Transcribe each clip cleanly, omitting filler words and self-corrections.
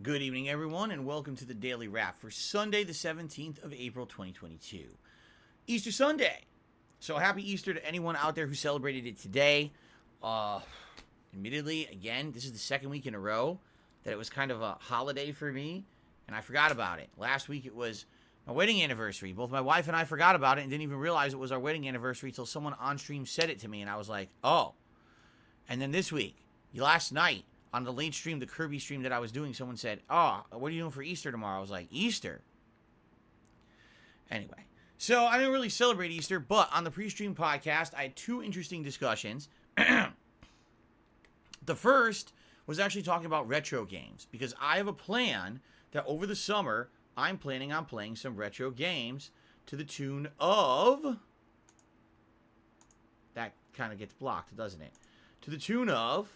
Good evening, everyone, and welcome to the Daily Wrap for Sunday, the 17th of April, 2022. Easter Sunday. So happy Easter to anyone out there who celebrated it today. Admittedly, again, this is the second week in a row that it was kind of a holiday for me, and I forgot about it. Last week it was my wedding anniversary. Both my wife and I forgot about it and didn't even realize it was our wedding anniversary until someone on stream said it to me, and I was like, oh. And then this week, last night, on the late stream, the Kirby stream that I was doing, someone said, oh, what are you doing for Easter tomorrow? I was like, Easter? Anyway, so I didn't really celebrate Easter, but on the pre-stream podcast, I had two interesting discussions. The first was actually talking about retro games, because I have a plan that over the summer, I'm planning on playing some retro games to the tune of... That kind of gets blocked, doesn't it? To the tune of...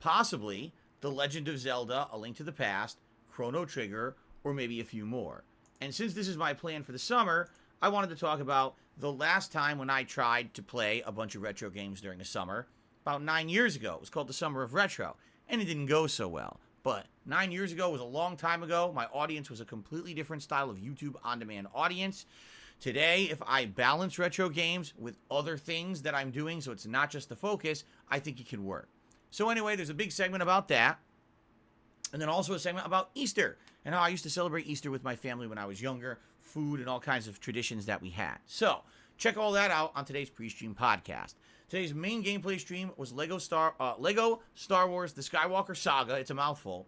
possibly The Legend of Zelda, A Link to the Past, Chrono Trigger, or maybe a few more. And since this is my plan for the summer, I wanted to talk about the last time when I tried to play a bunch of retro games during the summer, about 9 years ago. It was called the Summer of Retro, and it didn't go so well. But 9 years ago was a long time ago. My audience was a completely different style of YouTube on-demand audience. Today, if I balance retro games with other things that I'm doing, so it's not just the focus, I think it can work. So anyway, there's a big segment about that. And then also a segment about Easter and how I used to celebrate Easter with my family when I was younger, food and all kinds of traditions that we had. So check all that out on today's pre-stream podcast. Today's main gameplay stream was Lego Star Wars The Skywalker Saga. It's a mouthful.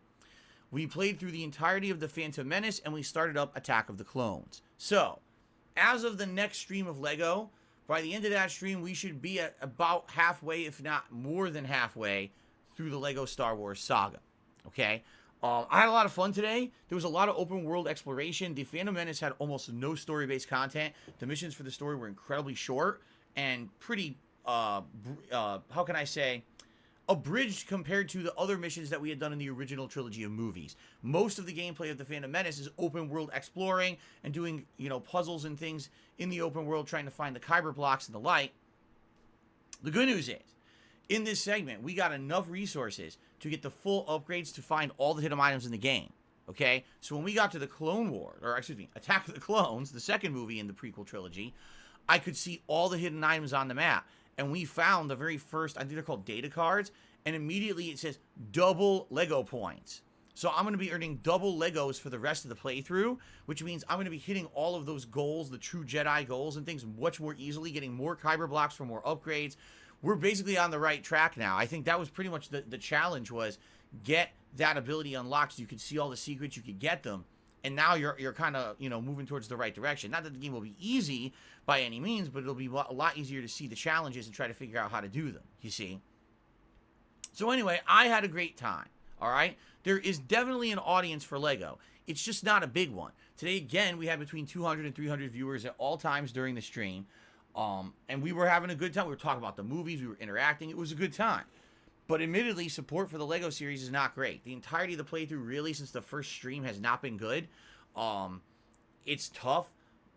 We played through the entirety of The Phantom Menace, and we started up Attack of the Clones. So, as of the next stream of Lego, by the end of that stream, we should be at about halfway, if not more than halfway, through the Lego Star Wars saga. Okay? I had a lot of fun today. There was a lot of open world exploration. The Phantom Menace had almost no story-based content. The missions for the story were incredibly short and pretty, how can I say, abridged compared to the other missions that we had done in the original trilogy of movies. Most of the gameplay of the Phantom Menace is open world exploring and doing, puzzles and things in the open world, trying to find the Kyber blocks and the light. The good news is, in this segment, we got enough resources to get the full upgrades to find all the hidden items in the game. Okay? So when we got to the Attack of the Clones, the second movie in the prequel trilogy, I could see all the hidden items on the map. And we found the very first, I think they're called data cards, and immediately it says double Lego points. So I'm going to be earning double Legos for the rest of the playthrough, which means I'm going to be hitting all of those goals, the true Jedi goals and things, much more easily, getting more Kyber blocks for more upgrades. We're basically on the right track now. I think that was pretty much the challenge, was get that ability unlocked so you could see all the secrets, you could get them. And now you're kind of, moving towards the right direction. Not that the game will be easy by any means, but it'll be a lot easier to see the challenges and try to figure out how to do them, you see. So anyway, I had a great time, all right? There is definitely an audience for Lego. It's just not a big one. Today, again, we had between 200 and 300 viewers at all times during the stream. And we were having a good time. We were talking about the movies. We were interacting. It was a good time. But admittedly, support for the Lego series is not great. The entirety of the playthrough, really, since the first stream, has not been good. It's tough,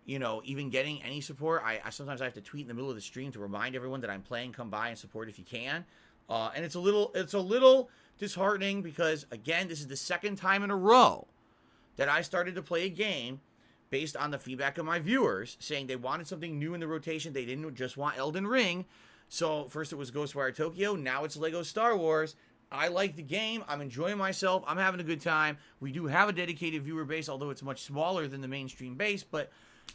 even getting any support. I sometimes I have to tweet in the middle of the stream to remind everyone that I'm playing. Come by and support if you can. And it's a little disheartening because, again, this is the second time in a row that I started to play a game based on the feedback of my viewers, saying they wanted something new in the rotation. They didn't just want Elden Ring. So first it was Ghostwire Tokyo, now it's Lego Star Wars. I like the game, I'm enjoying myself, I'm having a good time. We do have a dedicated viewer base, although it's much smaller than the mainstream base, but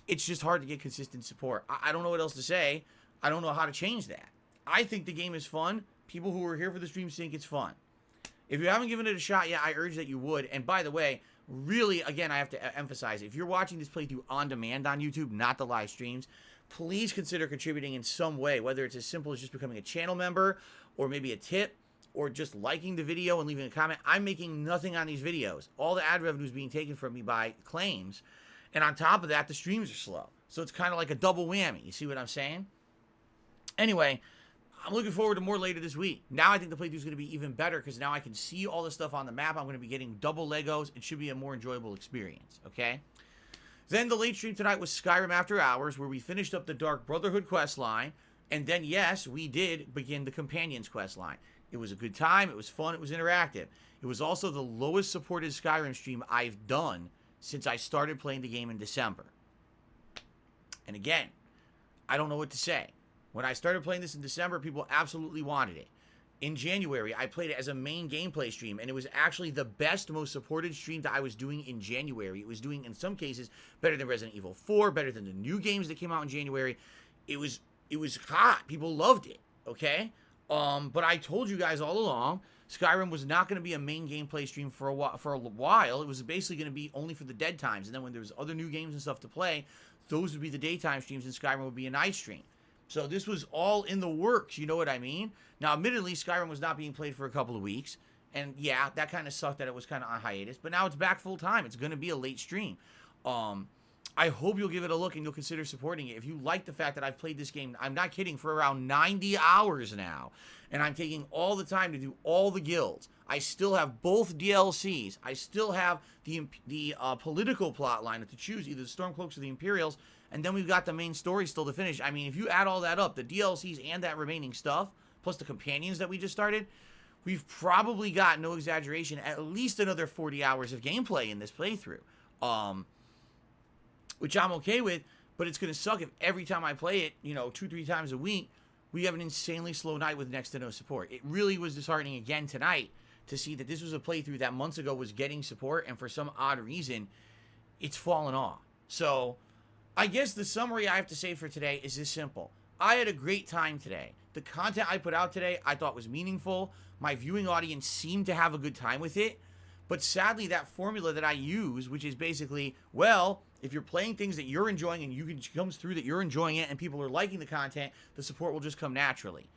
it's just hard to get consistent support. I don't know what else to say. I don't know how to change that. I think the game is fun. People who are here for the stream think it's fun. If you haven't given it a shot yet, I urge that you would. And by the way, really, again, I have to emphasize, if you're watching this playthrough on demand on YouTube, not the live streams, please consider contributing in some way, whether it's as simple as just becoming a channel member, or maybe a tip, or just liking the video and leaving a comment. I'm making nothing on these videos. All the ad revenue is being taken from me by claims. And on top of that, the streams are slow. So it's kind of like a double whammy. You see what I'm saying? Anyway, I'm looking forward to more later this week. Now I think the playthrough is going to be even better because now I can see all the stuff on the map. I'm going to be getting double Legos. It should be a more enjoyable experience, okay? Then the late stream tonight was Skyrim After Hours, where we finished up the Dark Brotherhood quest line. And then, yes, we did begin the Companions quest line. It was a good time. It was fun. It was interactive. It was also the lowest supported Skyrim stream I've done since I started playing the game in December. And again, I don't know what to say. When I started playing this in December, people absolutely wanted it. In January, I played it as a main gameplay stream, and it was actually the best, most supported stream that I was doing in January. It was doing, in some cases, better than Resident Evil 4, better than the new games that came out in January. It was hot. People loved it, okay? But I told you guys all along, Skyrim was not going to be a main gameplay stream for a while. It was basically going to be only for the dead times, and then when there was other new games and stuff to play, those would be the daytime streams, and Skyrim would be a night stream. So this was all in the works, you know what I mean? Now, admittedly, Skyrim was not being played for a couple of weeks. And yeah, that kind of sucked that it was kind of on hiatus. But now it's back full time. It's going to be a late stream. I hope you'll give it a look and you'll consider supporting it. If you like the fact that I've played this game, I'm not kidding, for around 90 hours now. And I'm taking all the time to do all the guilds. I still have both DLCs. I still have the political plot line to choose, either the Stormcloaks or the Imperials. And then we've got the main story still to finish. I mean, if you add all that up, the DLCs and that remaining stuff, plus the companions that we just started, we've probably got, no exaggeration, at least another 40 hours of gameplay in this playthrough. Which I'm okay with, but it's going to suck if every time I play it, 2-3 times a week, we have an insanely slow night with next to no support. It really was disheartening again tonight to see that this was a playthrough that months ago was getting support, and for some odd reason, it's fallen off. So I guess the summary I have to say for today is this simple. I had a great time today. The content I put out today I thought was meaningful. My viewing audience seemed to have a good time with it. But sadly, that formula that I use, which is basically, well, if you're playing things that you're enjoying and it comes through that you're enjoying it and people are liking the content, the support will just come naturally.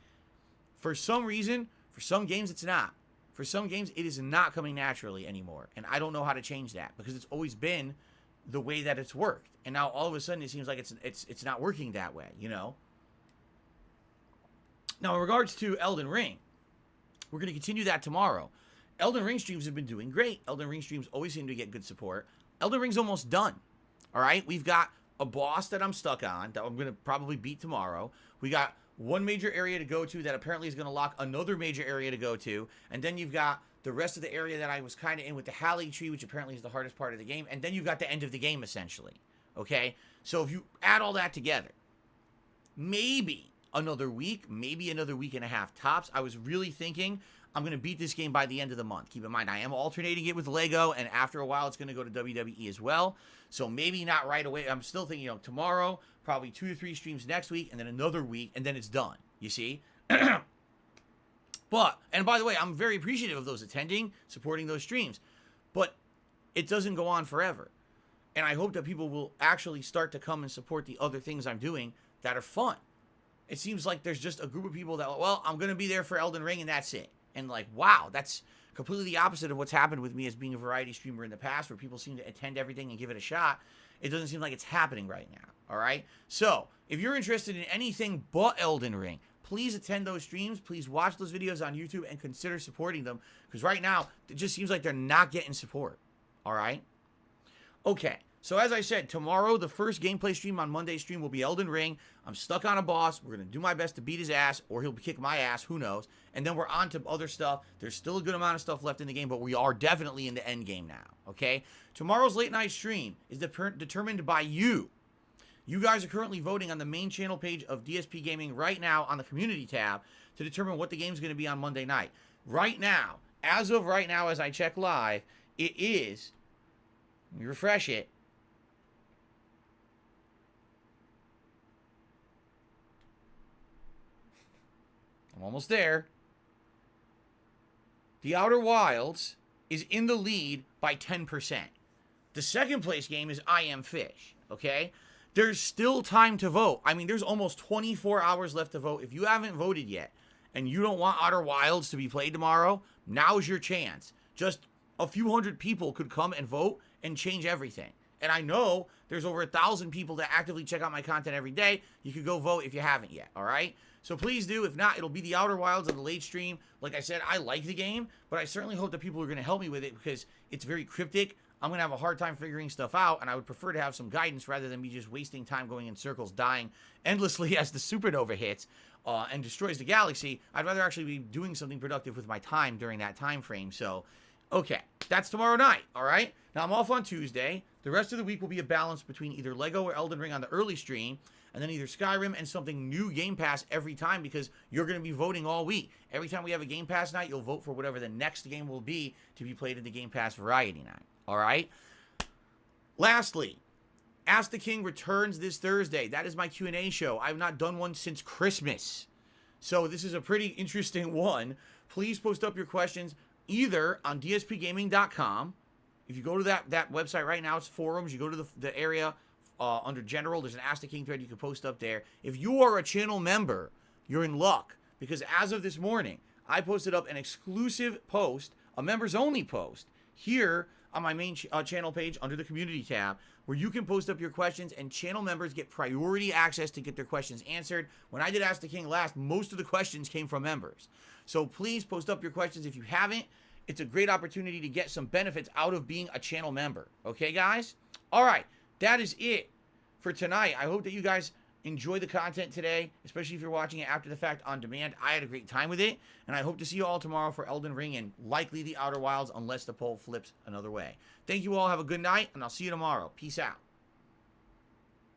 For some reason, for some games, it's not. For some games, it is not coming naturally anymore. And I don't know how to change that because it's always been the way that it's worked. And now all of a sudden it seems like it's not working that way, Now, in regards to Elden Ring, we're going to continue that tomorrow. Elden Ring streams have been doing great. Elden Ring streams always seem to get good support. Elden Ring's almost done. All right? We've got a boss that I'm stuck on that I'm going to probably beat tomorrow. We got one major area to go to that apparently is going to lock another major area to go to. And then you've got the rest of the area that I was kind of in with the Halley tree, which apparently is the hardest part of the game. And then you've got the end of the game, essentially. Okay? So if you add all that together, maybe another week, maybe another week and a half tops. I was really thinking I'm going to beat this game by the end of the month. Keep in mind, I am alternating it with Lego, and after a while, it's going to go to WWE as well. So maybe not right away. I'm still thinking, tomorrow, probably 2 to 3 streams next week, and then another week, and then it's done. You see? But, and by the way, I'm very appreciative of those attending, supporting those streams. But it doesn't go on forever. And I hope that people will actually start to come and support the other things I'm doing that are fun. It seems like there's just a group of people that, well, I'm going to be there for Elden Ring and that's it. And like, wow, that's completely the opposite of what's happened with me as being a variety streamer in the past, where people seem to attend everything and give it a shot. It doesn't seem like it's happening right now, all right? So, if you're interested in anything but Elden Ring, please attend those streams. Please watch those videos on YouTube and consider supporting them, because right now, it just seems like they're not getting support, all right? Okay. So as I said, tomorrow, the first gameplay stream on Monday's stream will be Elden Ring. I'm stuck on a boss. We're going to do my best to beat his ass, or he'll kick my ass. Who knows? And then we're on to other stuff. There's still a good amount of stuff left in the game, but we are definitely in the end game now, okay? Tomorrow's late night stream is determined by you. You guys are currently voting on the main channel page of DSP Gaming right now on the community tab to determine what the game's going to be on Monday night. Right now, as of right now, as I check live, it is, let me refresh it, I'm almost there. The Outer Wilds is in the lead by 10%. The second place game is I Am Fish, okay? There's still time to vote. I mean, there's almost 24 hours left to vote. If you haven't voted yet and you don't want Outer Wilds to be played tomorrow, now's your chance. Just a few hundred people could come and vote and change everything. And I know there's over 1,000 people that actively check out my content every day. You could go vote if you haven't yet, all right? So please do. If not, it'll be the Outer Wilds on the late stream. Like I said, I like the game, but I certainly hope that people are going to help me with it because it's very cryptic. I'm going to have a hard time figuring stuff out, and I would prefer to have some guidance rather than me just wasting time going in circles, dying endlessly as the supernova hits. and destroys the galaxy, I'd rather actually be doing something productive with my time during that time frame. So, okay, that's tomorrow night, all right? Now, I'm off on Tuesday. The rest of the week will be a balance between either Lego or Elden Ring on the early stream, and then either Skyrim and something new Game Pass every time, because you're going to be voting all week. Every time we have a Game Pass night, you'll vote for whatever the next game will be to be played in the Game Pass Variety Night, all right? Lastly, Ask the King returns this Thursday. That is my Q&A show. I've not done one since Christmas. So this is a pretty interesting one. Please post up your questions either on DSPGaming.com. If you go to that website right now, it's forums. You go to the area under general. There's an Ask the King thread you can post up there. If you are a channel member, you're in luck. Because as of this morning, I posted up an exclusive post, a members only post, here on my main channel page under the community tab, where you can post up your questions and channel members get priority access to get their questions answered. When I did Ask the King last, most of the questions came from members. So please post up your questions if you haven't. It's a great opportunity to get some benefits out of being a channel member. Okay, guys? All right, that is it for tonight. I hope that you guys enjoy the content today, especially if you're watching it after the fact on demand. I had a great time with it, and I hope to see you all tomorrow for Elden Ring and likely the Outer Wilds, unless the poll flips another way. Thank you all. Have a good night, and I'll see you tomorrow. Peace out.